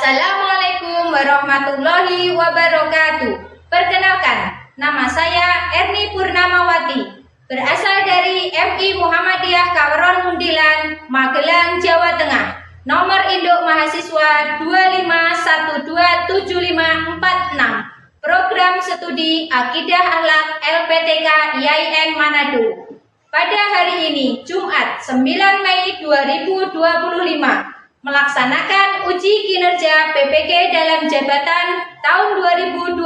Assalamualaikum warahmatullahi wabarakatuh. Perkenalkan, nama saya Erni Purnamawati, berasal dari MI Muhammadiyah Kaweron Mundilan, Magelang, Jawa Tengah. Nomor induk mahasiswa 25127546. Program studi Akidah Akhlak LPTK IAIN Manado. Pada hari ini, Jumat 9 Mei 2025, melaksanakan uji kinerja PPG dalam jabatan tahun 2025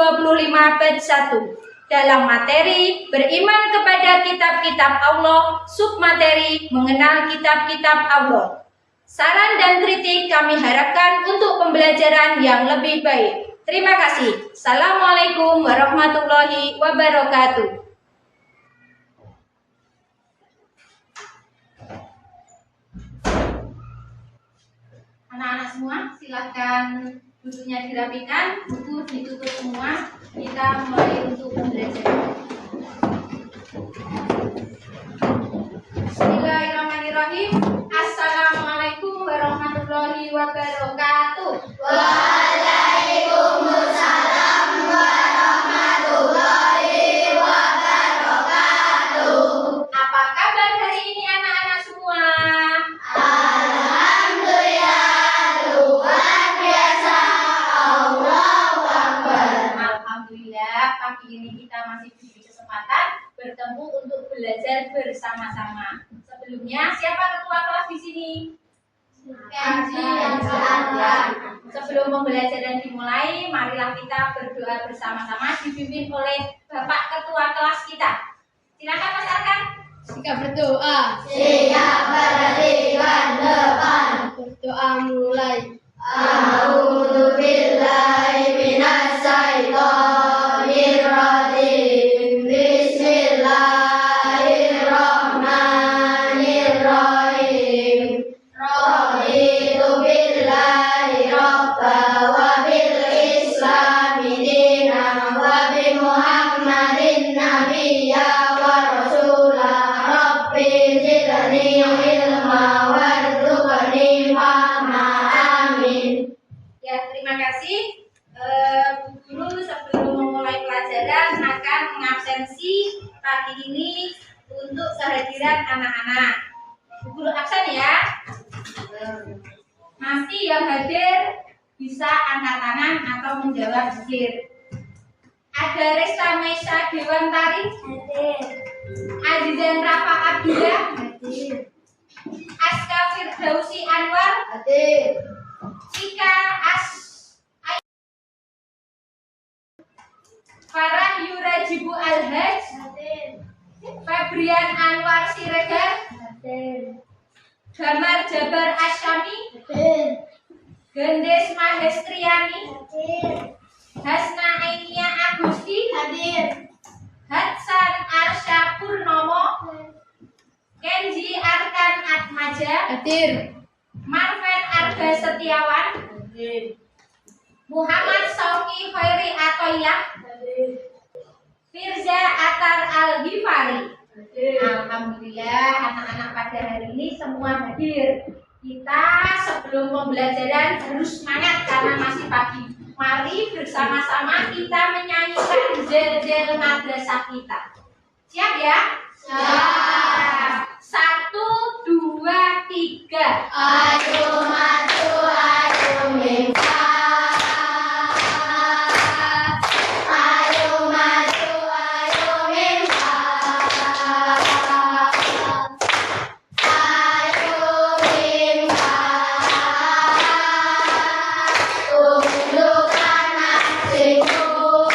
batch 1 dalam materi beriman kepada kitab-kitab Allah, submateri mengenal kitab-kitab Allah. Saran dan kritik kami harapkan untuk pembelajaran yang lebih baik. Terima kasih. Assalamualaikum warahmatullahi wabarakatuh. Anak-anak semua, silakan duduknya dirapikan, buku ditutup semua. Kita mulai untuk pembelajaran. Bismillahirrahmanirrahim. Assalamualaikum warahmatullahi wabarakatuh. Waalaikumsalam warahmatullahi wabarakatuh. Apa kabar hari ini anak-anak semua? Pagi ini kita masih diberi kesempatan bertemu untuk belajar bersama-sama. Sebelumnya, siapa ketua kelas di sini? Sebelum pembelajaran dimulai, marilah kita berdoa bersama-sama dipimpin oleh Bapak Ketua kelas kita. Silakan Mas Arkan. Jika berdoa, Siap berdirikan depan. berdoa mulai. A'udzubillahi minasyaitonir rajim. Bismillahirrahmanirrahim. Raditu billahi rabba wa bil islami dinan wa bi Muhammadin nabiyya wa rasulah. Rabbi zidni ilma warzuqni fahma. Amin. Ya, terima kasih. Bu Guru sebelum memulai pelajaran akan mengabsensi pagi ini untuk kehadiran anak-anak. Bu Guru absen ya. Nanti yang hadir bisa angkat tangan atau menjawab zikir. Ada Resta Maisa Dewantari, Azizan Rafa Abdillah, Aska Firdausi Anwar, Ika Farah Yurajibu Al-Haj, Febrian Anwar Siregar, Gamar Jabar Asyami, Gendes Mahestriani, Hasna Ainia Agusti, Hatsan Arsya Purnomo, Kenji Arkan Atmaja, Marven Arga Setiawan, Muhammad Sauki Khairi Atoyah, Firza Atar Al-Ghifari. Alhamdulillah anak-anak pada hari ini semua hadir. Kita sebelum pembelajaran harus semangat karena masih pagi. Mari bersama-sama kita menyanyikan zel-zel madrasah kita. Siap ya? Siap. 1, 2, 3. Ayo maju, ayo minta. Ayo maju, ayo minta. Ayo minta. Tundukkan hatimu.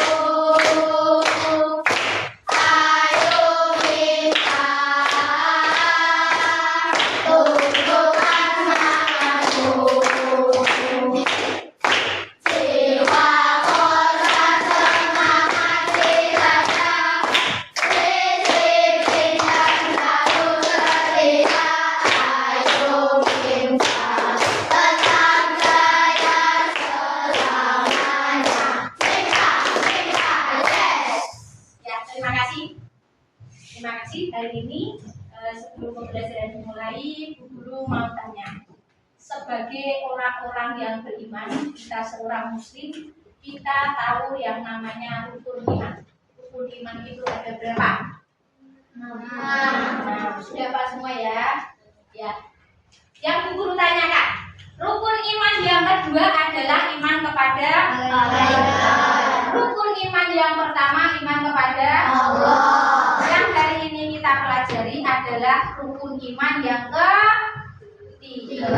Ayo minta. Tundukkan namamu. Jiwa korban semangat dirasa. Disiplin dan selalu setia. Ayo minta. Tetap jaya selamanya. Minta, yes. Ya, terima kasih. Terima kasih. Hari ini sebelum pembelajaran dimulai, Bu Guru mau tanya. sebagai orang-orang yang beriman, kita seorang muslim, kita tahu yang namanya rukun iman. Rukun iman itu ada berapa? Nah, sudah apa semua ya? Ya. Yang Bu Guru tanyakan, rukun iman yang kedua adalah iman kepada Allah. Rukun iman yang pertama iman kepada Allah. Yang hari ini kita pelajari adalah rukun iman yang ketiga,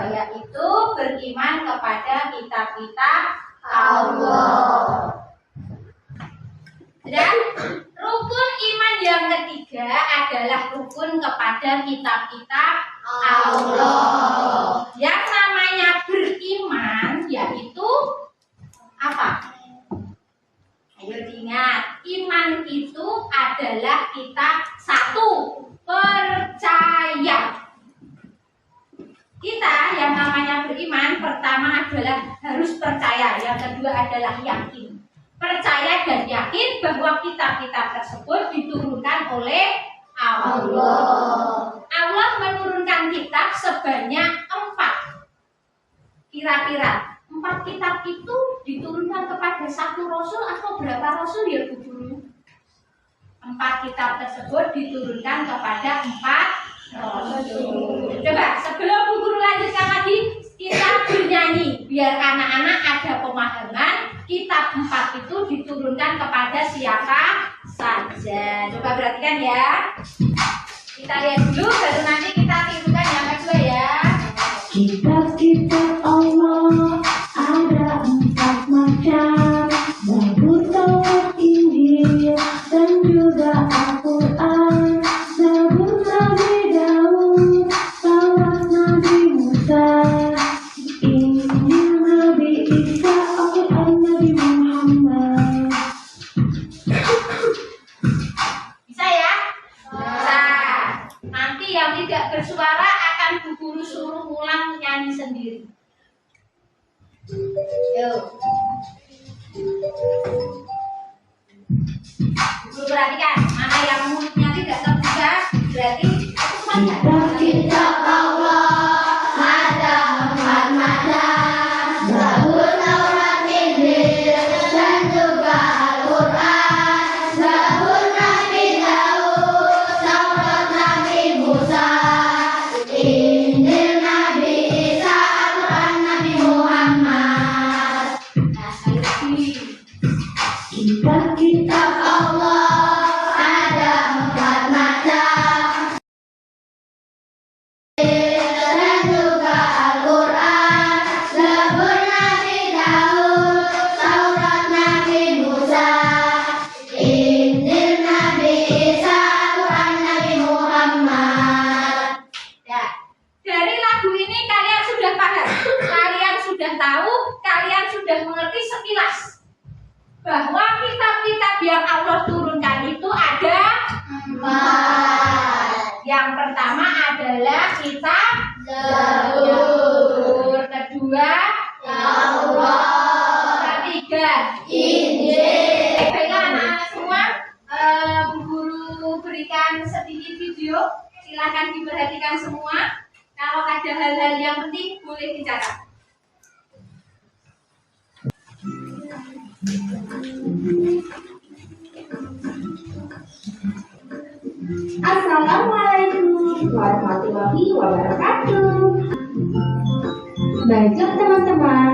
yaitu beriman kepada kitab-kitab Allah. Dan rukun iman yang ketiga adalah rukun kepada kitab-kitab Allah. Yang namanya beriman yaitu apa? Ayo diingat, iman itu adalah kita satu, percaya. Kita yang namanya beriman pertama adalah harus percaya, yang kedua adalah yakin. Percaya dan yakin bahwa kitab-kitab tersebut diturunkan oleh Allah. Allah menurunkan kitab sebanyak 4. Kira-kira 4 kitab itu diturunkan kepada 1 rasul atau berapa rasul ya Bu Guru? 4 kitab tersebut diturunkan kepada 4 rasul. Coba sebelum Bu Guru lanjutkan lagi, kita bernyanyi biar anak-anak ada pemahaman kitab 4 itu diturunkan kepada siapa saja. Coba perhatikan ya. Kita lihat dulu baru nanti kita tirukan yang kedua ya. Kitab-kitab Allah ada 4 macam, Zabur, Taurat, Injil, dan juga Al-Quran. Zabur Nabi Daud, Taurat Nabi Musa, Injil Nabi Isa, Al-Quran Nabi Muhammad. Bisa ya? Bisa. Nanti yang tidak bersuara akan Bu Guru suruh ulang nyanyi sendiri. Yuk. Bu perhatikan, mana yang mulutnya tidak terbuka berarti Kitab-kitab Allah ada 4 macam, Zabur, Taurat, Injil, dan juga Al-Quran. Zabur Nabi Daud, Taurat Nabi Musa, Injil Nabi Isa, Al-Quran Nabi Muhammad. Nah, sekali lagi. Kitab-kitab Allah ada 4 macam, dan juga Al-Quran. Zabur Nabi Daud, Taurat Nabi Musa, Injil Nabi Isa, Al-Quran Nabi Muhammad. Ya. Dari lagu ini kalian sudah paham, kalian sudah tahu, kalian sudah mengerti sekilas bahwa kitab-kitab yang Allah turunkan itu ada 4. Yang pertama adalah kitab Zabur, kedua Allah, ketiga Injil. baiklah anak-anak semua, Bu Guru berikan sedikit video, silakan diperhatikan semua. Kalau ada hal-hal yang penting boleh dicatat. Assalamualaikum warahmatullahi wabarakatuh. Baiklah teman-teman,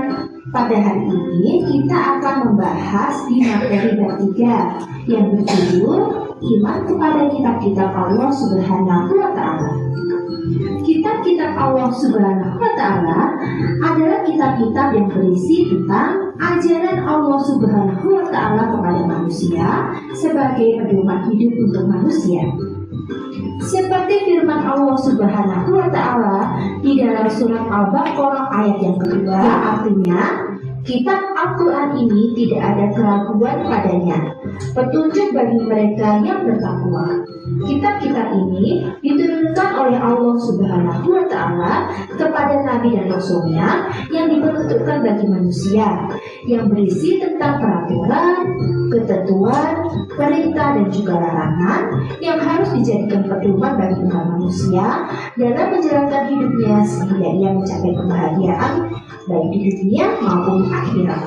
pada hari ini kita akan membahas di materi bab 3 yang berjudul Iman kepada kitab-kitab Allah Subhanahu wa Ta'ala. Kitab-kitab Allah Subhanahu wa Ta'ala adalah kitab-kitab yang berisi tentang ajaran Allah Subhanahu wa Ta'ala kepada manusia sebagai pedoman hidup untuk manusia. Seperti firman Allah Subhanahu wa Ta'ala di dalam surat Al-Baqarah ayat yang kedua, artinya kitab Al-Quran ini tidak ada keraguan padanya, petunjuk bagi mereka yang bertakwa. Kitab-kitab ini diturunkan oleh Allah Subhanahu wa Ta'ala kepada Nabi dan Rasul-Nya yang diperuntukkan bagi manusia, yang berisi tentang peraturan, ketentuan, perintah dan juga larangan yang harus dijadikan pedoman bagi umat manusia dalam menjalankan hidupnya sehingga ia mencapai kebahagiaan baik di dunia maupun akhirat.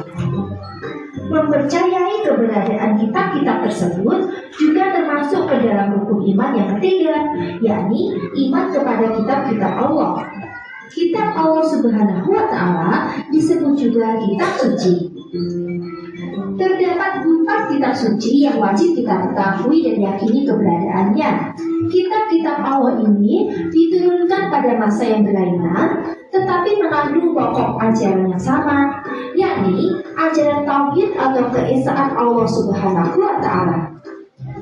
Mempercayai keberadaan kitab-kitab tersebut juga termasuk ke dalam rukun iman yang ketiga, yakni iman kepada kitab-kitab Allah. Kitab Allah Subhanahu wa Ta'ala disebut juga kitab suci. Terdapat 4 kitab suci yang wajib kita ketahui dan yakini keberadaannya. Kitab-kitab Allah ini diturunkan pada masa yang berlainan, tetapi mengandung pokok ajaran yang sama, yakni ajaran tauhid atau keesaan Allah Subhanahu wa Ta'ala.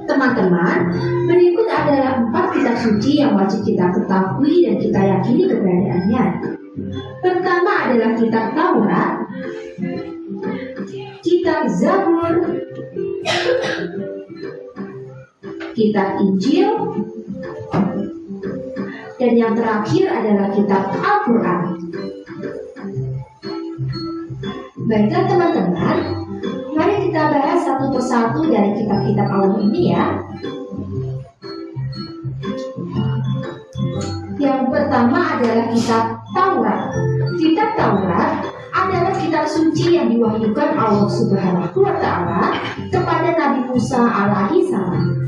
Teman-teman, berikut adalah 4 kitab suci yang wajib kita ketahui dan kita yakini keberadaannya. Pertama adalah kitab Taurat, kitab Zabur, kitab Injil, dan yang terakhir adalah kitab Al-Quran. Baiklah teman-teman, mari kita bahas satu persatu dari kitab-kitab Allah ini ya. Yang pertama adalah kitab Taurat. Kitab Taurat adalah kitab suci yang diwahyukan Allah Subhanahu wa Ta'ala kepada Nabi Musa alaihi salam.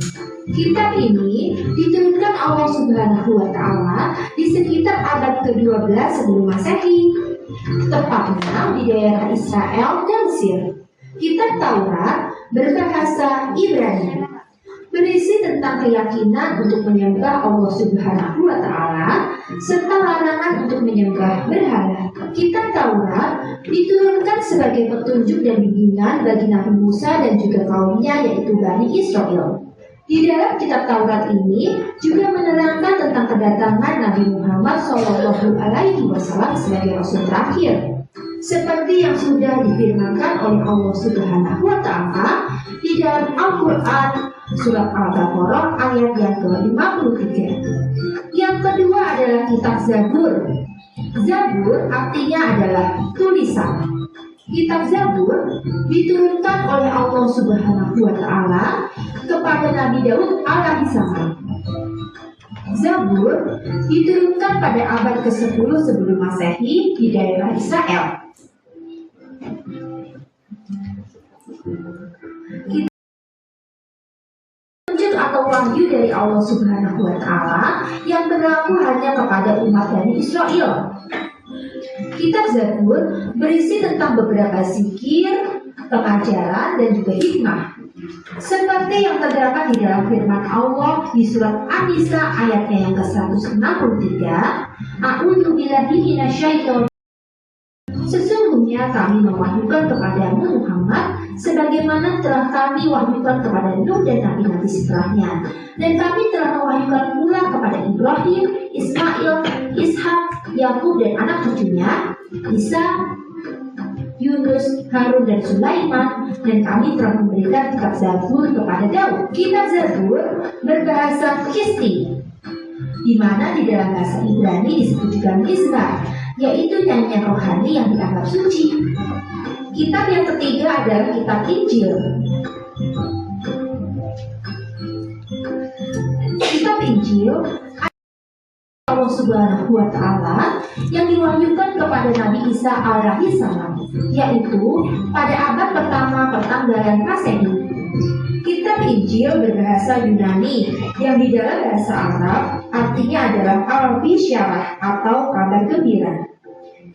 Kitab ini diturunkan Allah Subhanahu wa Ta'ala di sekitar abad ke-12 sebelum Masehi, tepatnya di daerah Israel dan Mesir. Kitab Taurat berbahasa Ibrani, berisi tentang keyakinan untuk menyembah Allah Subhanahu wa Ta'ala serta larangan untuk menyembah berhala. Kitab Taurat diturunkan sebagai petunjuk dan bimbingan bagi Nabi Musa dan juga kaumnya, yaitu Bani Israel. Di dalam kitab Taurat ini juga menerangkan tentang kedatangan Nabi Muhammad SAW sebagai Rasul terakhir, seperti yang sudah difirmankan oleh Allah Subhanahu wa Ta'ala di dalam Al-Quran surat Al-Baqarah ayat yang ke-53. Yang kedua adalah kitab Zabur. Zabur artinya adalah tulisan. Kitab Zabur diturunkan oleh Allah Subhanahu wa Ta'ala kepada Nabi Daud alaihissalam. Zabur diturunkan pada abad ke-10 sebelum Masehi di daerah Israel. Petunjuk atau wahyu dari Allah Subhanahu wa Ta'ala yang berlaku hanya kepada umat Bani Israel. Kitab Zabur berisi tentang beberapa zikir, pengajaran, dan juga hikmah, seperti yang terdapat di dalam firman Allah di surat An-Nisa ayatnya yang ke-163, A'udzu billahi minasyaitonir. Sesungguhnya kami mewahyukan kepadamu Muhammad sebagaimana telah kami wahyukan kepada Nuh dan nabi-nabi setelahnya, dan kami telah mewahyukan pula kepada Ibrahim, Ismail, Ishak, Yakub dan anak cucunya, Isa, Yunus, Harun dan Sulaiman, dan kami telah memberikan kitab Zabur kepada Daud. Kitab Zabur berbahasa Kishti, di mana di dalam bahasa Ibrani disebut juga Mizmar, yaitu nyanyian rohani yang dianggap suci. Kitab yang ketiga adalah kitab Injil. Kitab Injil Allah Subhanahu wa Ta'ala yang diwahyukan kepada Nabi Isa alaihissalam, yaitu pada abad pertama pertanggalan Masehi. Kitab Injil berbahasa Yunani yang di dalam bahasa Arab artinya adalah al-bisyarat atau kabar gembira.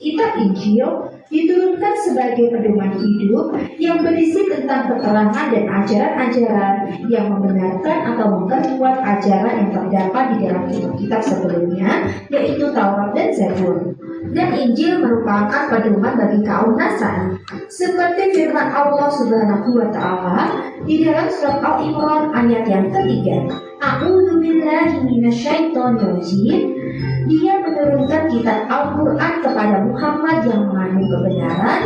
Kitab Injil diturunkan sebagai pedoman hidup yang berisi tentang keterangan dan ajaran-ajaran yang membenarkan atau memperkuat ajaran yang terdapat di dalam kitab-kitab sebelumnya, yaitu Taurat dan Zabur. Dan Injil merupakan pedoman bagi kaum Nasrani, seperti firman Allah Subhanahu wa Ta'ala di dalam surat Al-Imran ayat yang ketiga, A'udzubillahi minasyaitonirrajim. Dia menurunkan kitab Al-Quran kepada Muhammad yang mengandung kebenaran,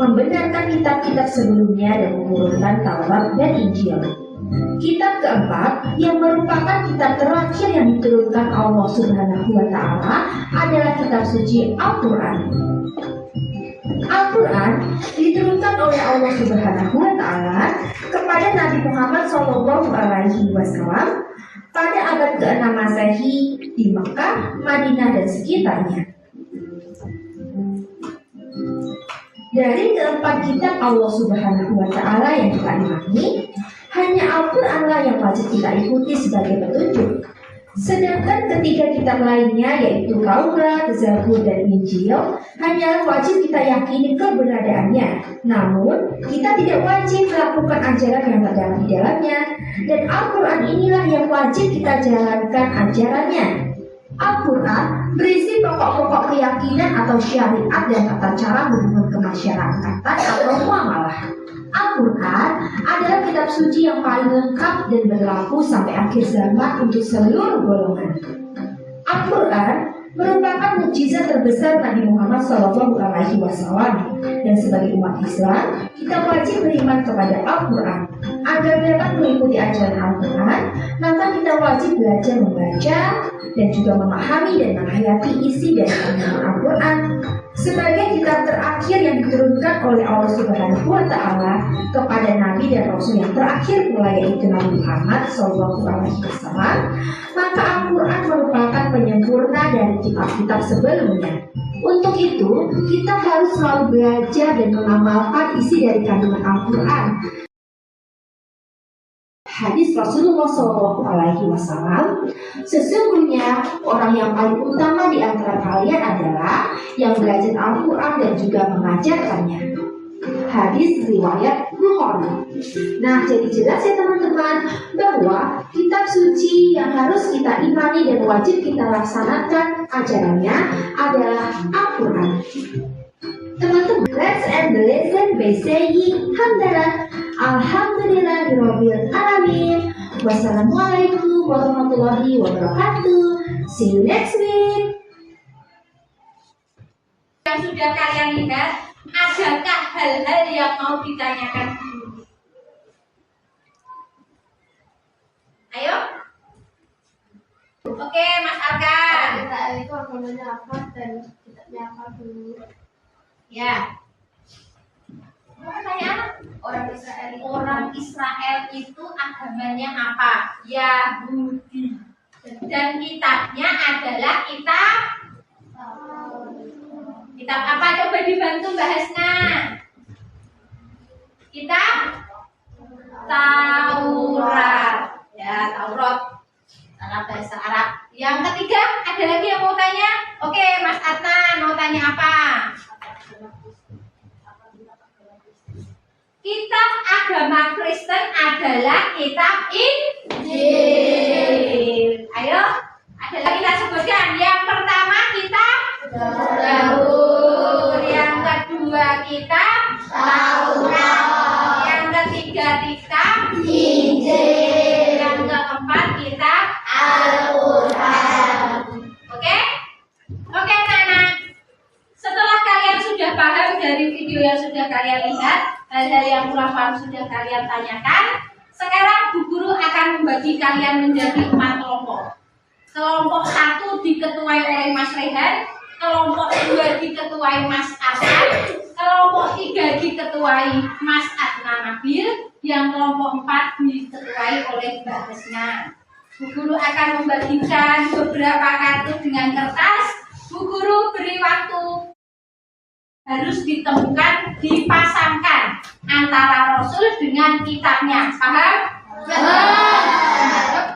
membenarkan kitab-kitab sebelumnya dan menurunkan Taurat dan Injil. Kitab keempat yang merupakan kitab terakhir yang diturunkan Allah Subhanahu wa Ta'ala adalah kitab suci Al-Quran. Al-Quran diturunkan oleh Allah Subhanahu wa Ta'ala kepada Nabi Muhammad SAW pada abad ke-6 Masehi di Mekah, Madinah dan sekitarnya. Dari keempat kitab Allah Subhanahu wa Ta'ala yang kita imani, hanya Al-Quranlah yang wajib kita ikuti sebagai petunjuk. Sedangkan ketiga kitab lainnya yaitu Taurat, Zabur, dan Injil hanyalah wajib kita yakini keberadaannya. Namun, kita tidak wajib melakukan ajaran yang terdapat di dalamnya. Dan Al-Quran inilah yang wajib kita jalankan ajarannya. Al-Quran berisi pokok-pokok keyakinan atau syariat dan tata cara hubungan kemasyarakatan atau muamalah. Al-Quran adalah kitab suci yang paling lengkap dan berlaku sampai akhir zaman untuk seluruh golongan. Al-Quran merupakan mukjizat terbesar Nabi Muhammad SAW, dan sebagai umat Islam kita wajib beriman kepada Al-Quran. Agar dapat mengikuti ajaran Al-Quran, maka kita wajib belajar membaca dan juga memahami dan menghayati isi dari kandungan Al-Quran sebagai kitab terakhir yang diturunkan oleh Allah Subhanahu wa Ta'ala kepada Nabi dan Rasul yang terakhir pula, yaitu Nabi Muhammad SAW. Maka Al-Quran merupakan penyempurna dari kitab-kitab sebelumnya. Untuk itu, kita harus selalu belajar dan mengamalkan isi dari kandungan Al-Quran. Hadis Rasulullah SAW, sesungguhnya orang yang paling utama di antara kalian adalah yang belajar Al-Quran dan juga mengajarkannya. Hadis riwayat Bukhari. Nah, jadi jelas ya teman-teman bahwa kitab suci yang harus kita imani dan wajib kita laksanakan ajarannya adalah Al-Quran. Teman-teman, let's end the lesson by saying hamdalah. Alhamdulillahirabbil alamin. Wassalamualaikum warahmatullahi wabarakatuh. See you next week. Yang sudah kalian lihat, adakah hal-hal yang mau ditanyakan dulu? Ayo. Oke, Mas Arkan. Israel itu agamanya apa dan kitabnya apa dulu? Ya. Pertanyaan, orang Israel itu agamanya apa? Yahudi. Dan kitabnya adalah kitab apa? Coba dibantu Mbak Hasna. Kitab Taurat. Ya, Taurat. Dalam bahasa Arab. Yang ketiga, ada lagi yang mau tanya? Oke, Mas Adnan mau tanya apa? Kitab agama Kristen adalah kitab Injil. Ayo, ada lagi kita sebutkan. Yang pertama kitab Zabur, yang kedua kitab Taurat, yang ketiga kitab Injil, yang keempat kitab Al-Quran. Oke? Oke, anak-anak. Setelah kalian sudah paham dari video yang sudah kalian lihat, hal-hal yang kurang paham sudah kalian tanyakan, sekarang Bu Guru akan membagi kalian menjadi 4 kelompok. Kelompok 1 diketuai oleh Mas Rehan, kelompok 2 diketuai Mas Arkan, kelompok 3 diketuai Mas Adnan Nabil, yang kelompok 4 diketuai oleh Mbak Hasna. Bu Guru akan membagikan beberapa kartu dengan kertas. Bu Guru beri waktu, harus ditemukan, dipasangkan antara Rasul dengan kitabnya. Paham? Paham.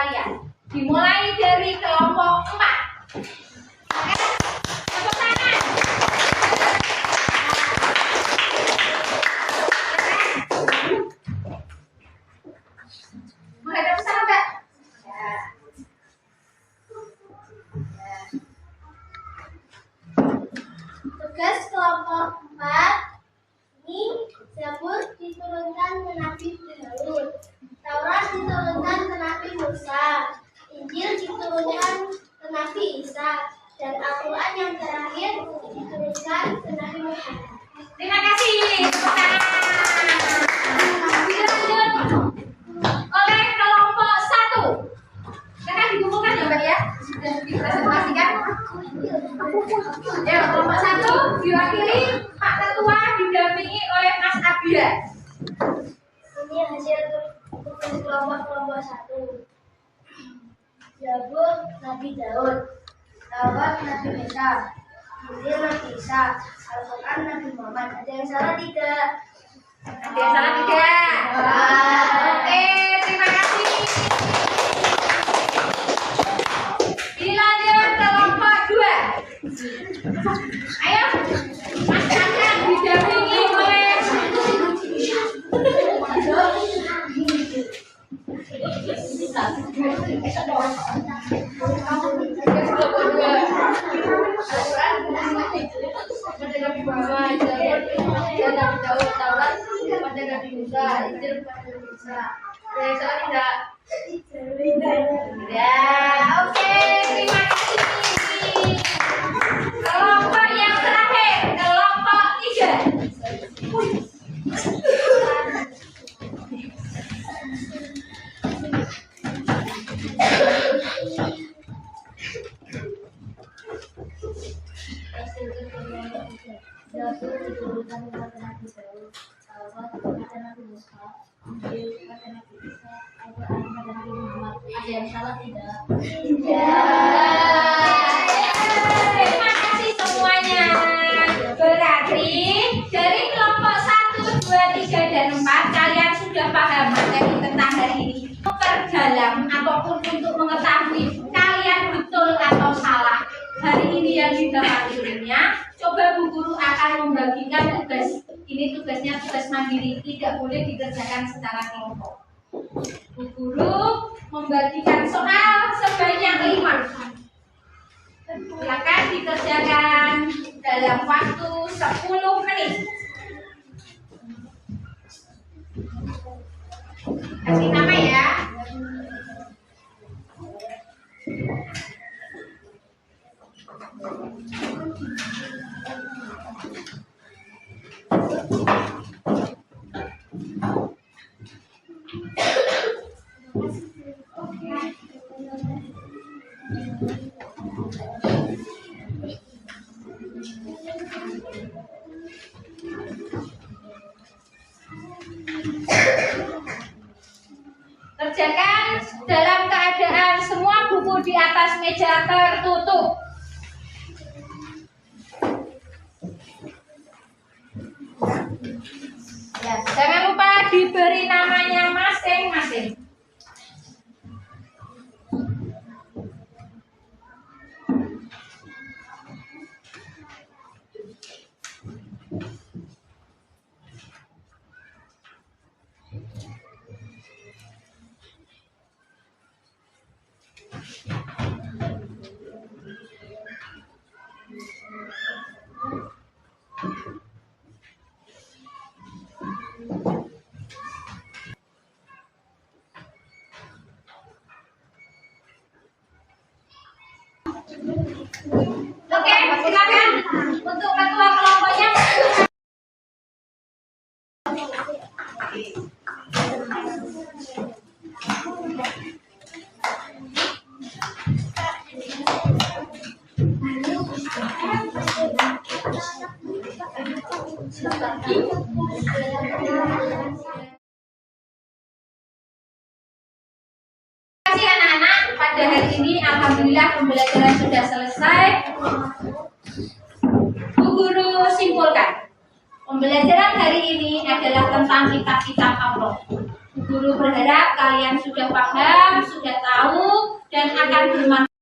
kalian. Dimulai dari kelompok 4. Tepuk tangan. Menghadap sana, Mbak. Ya. Tugas kelompok 4 ini Zabur diturunkan ke Nabi Daud, Taurat diturunkan ke Nabi Musa, Injil diturunkan ke Nabi Isa, dan Al-Quran yang terakhir diturunkan ke Nabi Muhammad. Terima kasih. Tepuk tangan. Dilanjut oleh kelompok 1. Silakan dikumpulkan ya, Mbak ya. Sudah dipresentasikan. Ya, kelompok 1 diwakili Pak Ketua didampingi oleh Mas Abia. Ini hasil tugas kelompok 1. Zabur Nabi Daud, Taurat Nabi Musa, Injil Nabi Isa, Al-Quran Nabi Muhammad. Ada yang salah tidak? Ada yang salah tidak? Oke, terima kasih. Dilanjut kelompok 2. Ayo, Mas Kakan didampingi oleh ya, oke, terima kasih. Kelompok yang terakhir, kelompok 3. Zabur diturunkan kepada Nabi Daud, Taurat kepada Nabi Musa, Injil kepada Nabi Isa, Al-Quran kepada Nabi Muhammad. Ada yang salah tidak? Terima kasih semuanya. Berarti dari kelompok 1, 2, 3, dan 4 kalian sudah paham materi tentang hari ini. Terdalam ataupun untuk mengetahui kalian betul atau salah hari ini yang sudah materinya. Coba Bu Guru akan membagikan tugas. Ini tugasnya tugas mandiri, tidak boleh dikerjakan secara kelompok. Bu Guru membagikan soal sebanyak 5. Silakan dikerjakan dalam waktu 10 menit. Kasih nama ya. Kerjakan dalam keadaan semua buku di atas meja tertutup. Ya, jangan lupa diberi namanya masing-masing. Oke, silakan untuk ketua kelompoknya. Terima kasih anak-anak. Pada hari ini alhamdulillah pembelajaran sudah selesai. Bu Guru simpulkan. Pembelajaran hari ini adalah tentang kitab-kitab Allah. Bu Guru berharap kalian sudah paham, sudah tahu, dan akan bermanfaat.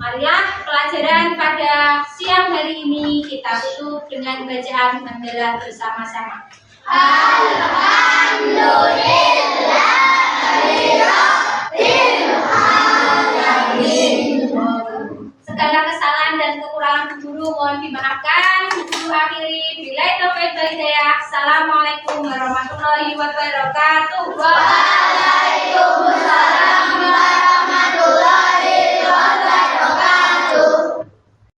Marilah pelajaran pada siang hari ini kita tutup dengan bacaan hamdalah bersama-sama. Segala kesalahan dan kekurangan guru mohon dimaafkan. Guru akhiri billahi taufiq wal hidayah. Assalamualaikum warahmatullahi wabarakatuh. Waalaikumsalam.